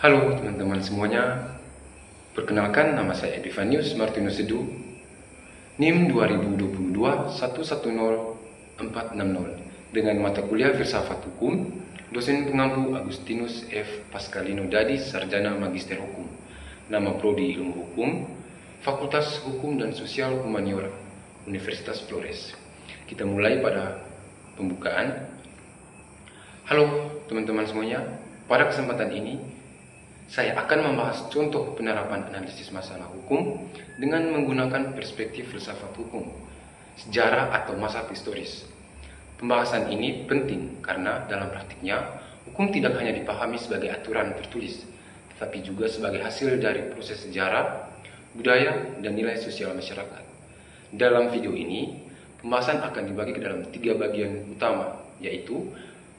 Halo teman-teman semuanya, perkenalkan nama saya Epifanius Martinus Sedu, NIM 2022-110460 dengan mata kuliah Filsafat Hukum, dosen pengampu Agustinus F. Pascalino Dadis, Sarjana Magister Hukum, nama Prodi Ilmu Hukum, Fakultas Hukum dan Sosial Humaniora, Universitas Flores. Kita mulai pada pembukaan. Halo teman-teman semuanya, pada kesempatan ini saya akan membahas contoh penerapan analisis masalah hukum dengan menggunakan perspektif filsafat hukum, sejarah atau masa historis. Pembahasan ini penting karena dalam praktiknya, hukum tidak hanya dipahami sebagai aturan tertulis, tetapi juga sebagai hasil dari proses sejarah, budaya, dan nilai sosial masyarakat. Dalam video ini, pembahasan akan dibagi ke dalam 3 bagian utama, yaitu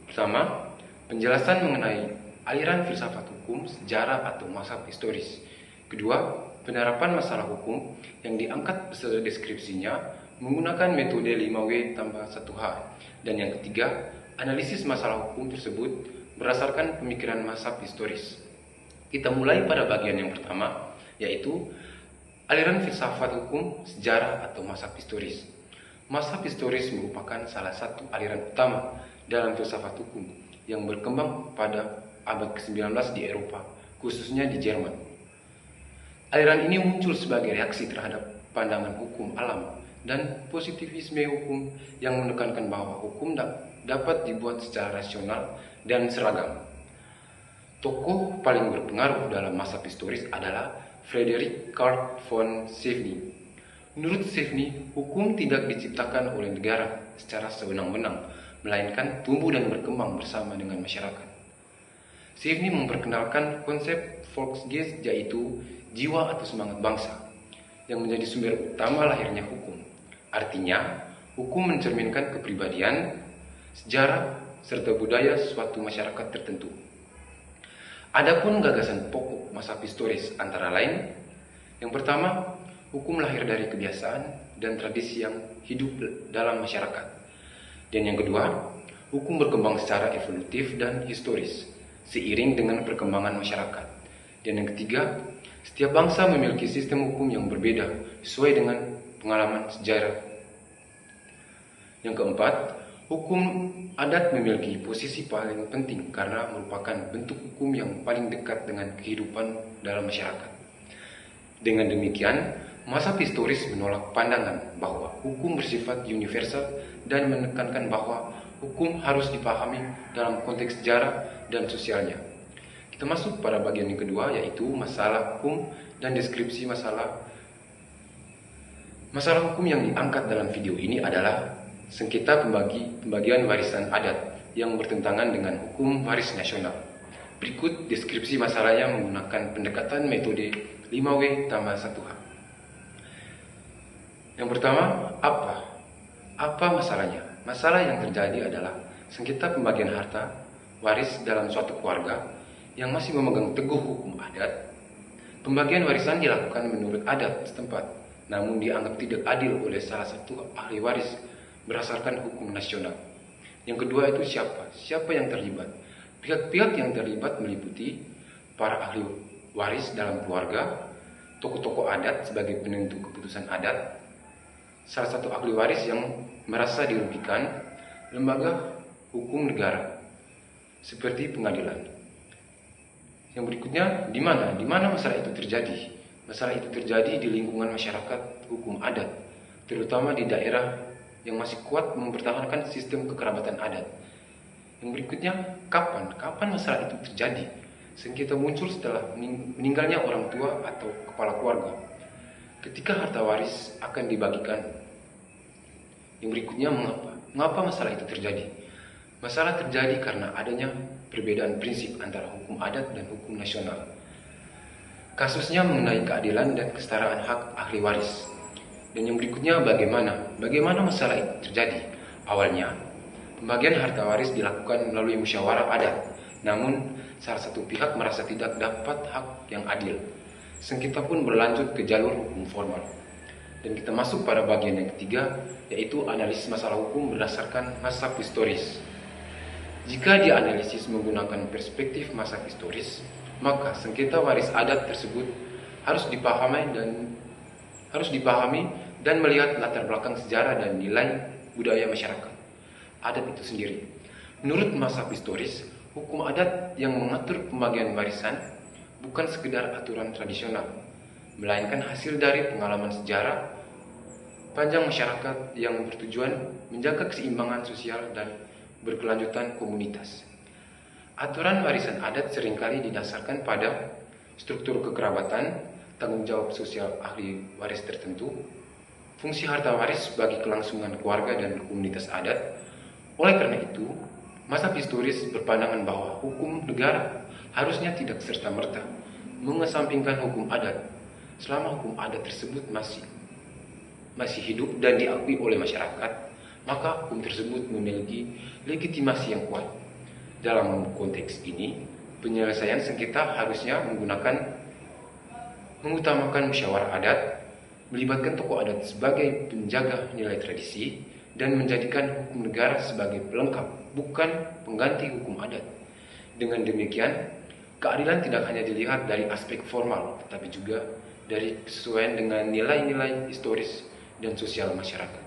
pertama, penjelasan mengenai aliran filsafat hukum, sejarah atau masa historis. Kedua, penerapan masalah hukum yang diangkat beserta deskripsinya menggunakan metode 5W tambah 1H. Dan yang ketiga, analisis masalah hukum tersebut berdasarkan pemikiran masa historis. Kita mulai pada bagian yang pertama, yaitu aliran filsafat hukum, sejarah atau masa historis. Masa historis merupakan salah satu aliran utama dalam filsafat hukum yang berkembang pada abad ke-19 di Eropa, khususnya di Jerman. Aliran ini muncul sebagai reaksi terhadap pandangan hukum alam dan positivisme hukum yang menekankan bahwa hukum dapat dibuat secara rasional dan seragam. Tokoh paling berpengaruh dalam masa historis adalah Friedrich Karl von Savigny. Menurut Savigny, hukum tidak diciptakan oleh negara secara sewenang-wenang, melainkan tumbuh dan berkembang bersama dengan masyarakat. Savigny memperkenalkan konsep Volksgeist, yaitu jiwa atau semangat bangsa, yang menjadi sumber utama lahirnya hukum. Artinya, hukum mencerminkan kepribadian, sejarah, serta budaya suatu masyarakat tertentu. Adapun gagasan pokok masa historis antara lain, yang pertama, hukum lahir dari kebiasaan dan tradisi yang hidup dalam masyarakat. Dan yang kedua, hukum berkembang secara evolutif dan historis, seiring dengan perkembangan masyarakat. Dan yang ketiga, setiap bangsa memiliki sistem hukum yang berbeda sesuai dengan pengalaman sejarah. Yang keempat, hukum adat memiliki posisi paling penting karena merupakan bentuk hukum yang paling dekat dengan kehidupan dalam masyarakat. Dengan demikian, masa historis menolak pandangan bahwa hukum bersifat universal dan menekankan bahwa hukum harus dipahami dalam konteks sejarah dan sosialnya. Kita masuk pada bagian yang kedua, yaitu masalah hukum dan deskripsi masalah. Masalah hukum yang diangkat dalam video ini adalah sengketa pembagian warisan adat yang bertentangan dengan hukum waris nasional. Berikut deskripsi masalahnya menggunakan pendekatan metode 5W tambah 1H. Yang pertama, apa masalahnya? Masalah yang terjadi adalah sengketa pembagian harta waris dalam suatu keluarga yang masih memegang teguh hukum adat. Pembagian warisan dilakukan menurut adat setempat, namun dianggap tidak adil oleh salah satu ahli waris berdasarkan hukum nasional. Yang kedua itu siapa yang terlibat? Pihak-pihak yang terlibat meliputi para ahli waris dalam keluarga, tokoh-tokoh adat sebagai penentu keputusan adat, salah satu ahli waris yang merasa dirugikan, lembaga hukum negara seperti pengadilan. Yang berikutnya, di mana masalah itu terjadi? Masalah itu terjadi di lingkungan masyarakat hukum adat, terutama di daerah yang masih kuat mempertahankan sistem kekerabatan adat. Yang berikutnya, kapan masalah itu terjadi? Sengketa muncul setelah meninggalnya orang tua atau kepala keluarga, ketika harta waris akan dibagikan. Yang berikutnya, mengapa masalah itu terjadi? Masalah terjadi karena adanya perbedaan prinsip antara hukum adat dan hukum nasional. Kasusnya mengenai keadilan dan kesetaraan hak ahli waris. Dan yang berikutnya, bagaimana masalah itu terjadi? Awalnya, pembagian harta waris dilakukan melalui musyawarah adat. Namun, salah satu pihak merasa tidak dapat hak yang adil. Sengketa pun berlanjut ke jalur hukum formal. Dan kita masuk pada bagian yang ketiga, yaitu analisis masalah hukum berdasarkan masa historis. Jika dianalisis menggunakan perspektif masa historis, maka sengketa waris adat tersebut harus dipahami dan melihat latar belakang sejarah dan nilai budaya masyarakat adat itu sendiri. Menurut mazhab historis, hukum adat yang mengatur pembagian warisan bukan sekedar aturan tradisional, melainkan hasil dari pengalaman sejarah panjang masyarakat yang bertujuan menjaga keseimbangan sosial dan berkelanjutan komunitas. Aturan warisan adat seringkali didasarkan pada struktur kekerabatan, tanggung jawab sosial ahli waris tertentu, fungsi harta waris bagi kelangsungan keluarga dan komunitas adat. Oleh karena itu, mazhab historis berpandangan bahwa hukum negara harusnya tidak serta-merta mengesampingkan hukum adat selama hukum adat tersebut masih hidup dan diakui oleh masyarakat, maka hukum tersebut memiliki legitimasi yang kuat. Dalam konteks ini, penyelesaian sengketa harusnya mengutamakan musyawarah adat, melibatkan tokoh adat sebagai penjaga nilai tradisi, dan menjadikan hukum negara sebagai pelengkap, bukan pengganti hukum adat. Dengan demikian, keadilan tidak hanya dilihat dari aspek formal, tetapi juga dari kesesuaian dengan nilai-nilai historis dan sosial masyarakat.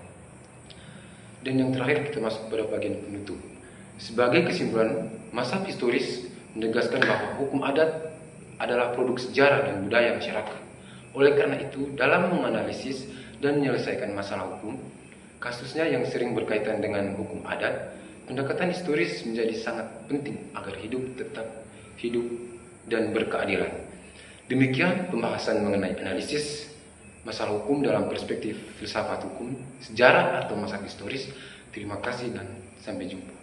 Dan yang terakhir, kita masuk pada bagian penutup. Sebagai kesimpulan, mazhab historis menegaskan bahwa hukum adat adalah produk sejarah dan budaya masyarakat. Oleh karena itu, dalam menganalisis dan menyelesaikan masalah hukum, kasusnya yang sering berkaitan dengan hukum adat, pendekatan historis menjadi sangat penting agar tetap hidup dan berkeadilan. Demikian pembahasan mengenai analisis masalah hukum dalam perspektif filsafat hukum, sejarah atau mazhab historis. Terima kasih dan sampai jumpa.